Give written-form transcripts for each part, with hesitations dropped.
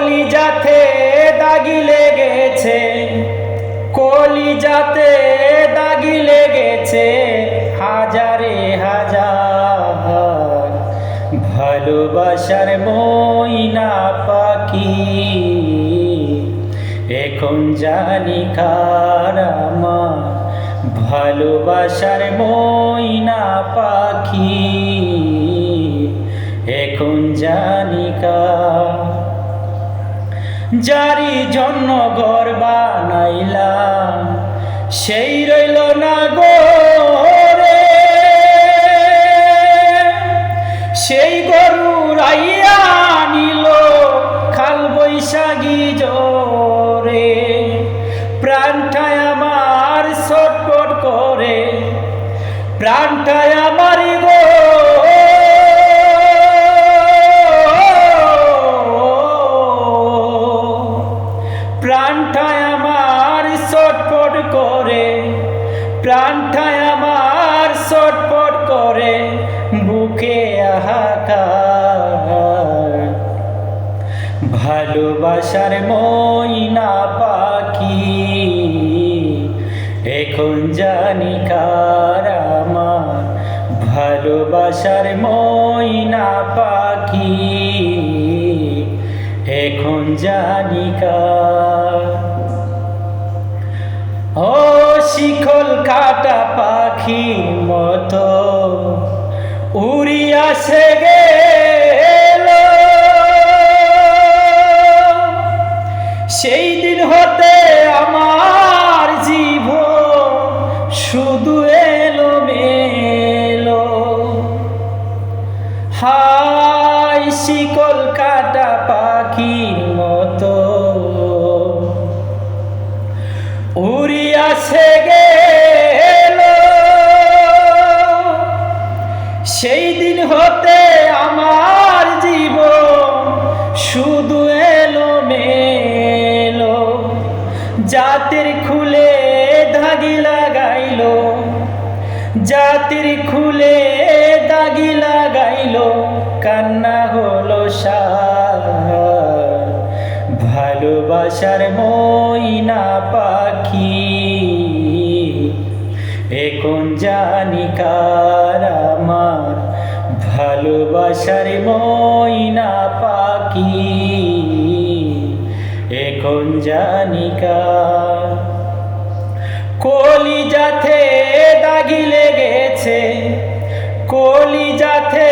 কলিজাতে দাগি লেগেছে, কলিজাতে দাগি লেগেছে হাজারে হাজার ভালোবাসার ময়না পাখি। এখন জানি কার আমার ভালোবাসার ময়না পাখি, এখন জানি কার। যারি জন্য ঘর বানাইলাম সেই রইল না ঘরে, সেই গরু রাইয়া নিল কাল বৈশাখী জোরে। প্রাণটায় আমার ছটফট করে, প্রাণটায় আমারই গো, প্রাণটায় আমার ছটফট করে, প্রাণটায় আমার ছটফট করে বুকে হাহাকার। ভালোবাসার ময়না পাখি, এখন জানি কার আমার ভালোবাসার ময়না পাখি, এখন জানি কার। ও শিকল কাটা পাখির মতো উড়িয়া সে গেল, সেই দিন হতে আমার জীবন শুধু এলোমেলো। হায় শিকল কাটা পাখির মতো উড়িয়া সে গেল, সেই দিন হতে আমার জীবন শুধু এলোমেলো। জাতির খুলে দাগি লাগাইল, জাতির খুলে দাগি লাগাইল কান্না হলো সার। ভালোবাসার ময়না পাখি, এখন জানি কার আমার ভালোবাসার ময়না পাখি, এখন জানি কার। কলিজাতে দাগি লেগেছে, কলিজাতে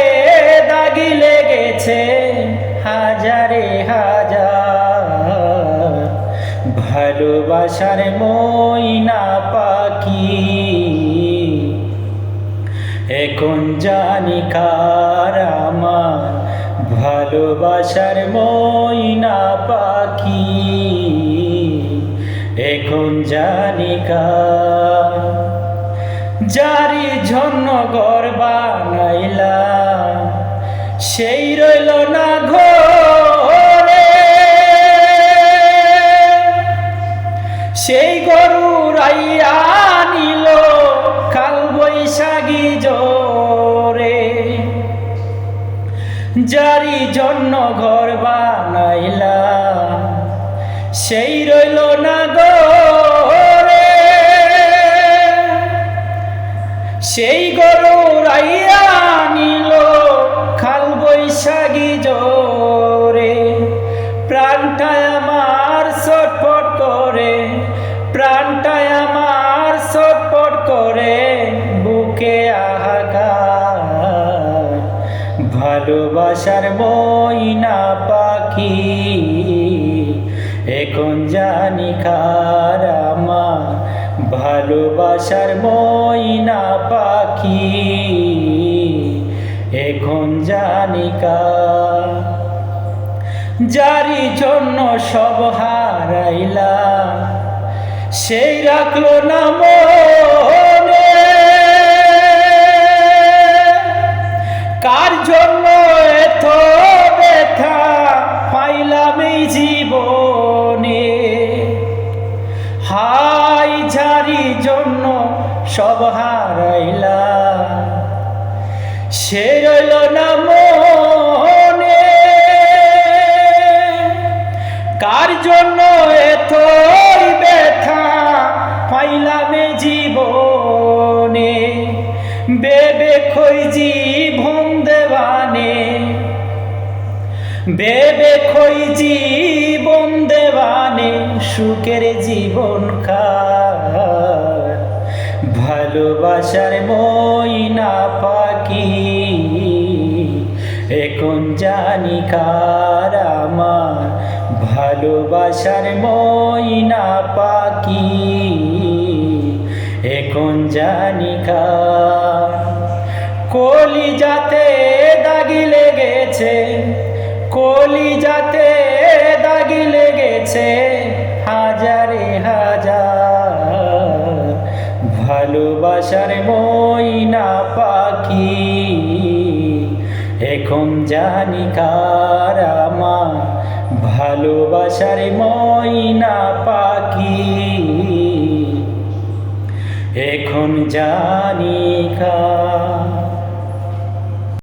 দাগি লেগেছে হাজারে হাজার ভালোবাসার ময়না পাখি, এখন জানি কার আমার ভালোবাসার ময়না পাখি, এখন জানি কার। যারি জন্য ঘর বানাইলাম সেই রইল না ঘরে, সেই গরু রাইয়া নিল কাল বৈশাখী জোরে। যারি জন্য ঘর বানাইলাম সেই রইল না ঘরে, সেই গরু রাইয়া নিল কাল বৈশাখী জোরে। প্রাণটায় আমার ছটফট করে, প্রাণটায় আমার ছটফট করে বুকে হাহাকার। ভালোবাসার ময়না পাখি, এখন জানি কার আমার ভালোবাসার ময়না পাখি, এখন জানি কার। যারি জন্য সব হারাইলাম সেই রাখলো না মনে, কার জন্য এত ব্যথা পাইলাম এই জীবনে। হাই যারি জন্য সব হারাইলাম সে রইল না মনে, কার জন্য এত ব্যথা পাইলাম এ জীবনে, বেবে খই জীবন দেওয়ানে, বেবে খই জীবন দেওয়ানে, সুখের জীবন কার, ভালোবাসার ময়না পাখি এখন জানি কার আমার, ভালোবাসার ময়না পাখি এখন জানি কার। কলিজাতে দাগি লেগেছে, কলিজাতে দাগি লেগেছে হাজারে হাজার, ভালোবাসার ময়না পাখি এখন জানি কার আমার, ভালোবাসার ময়না পাখি এখন জানি কার।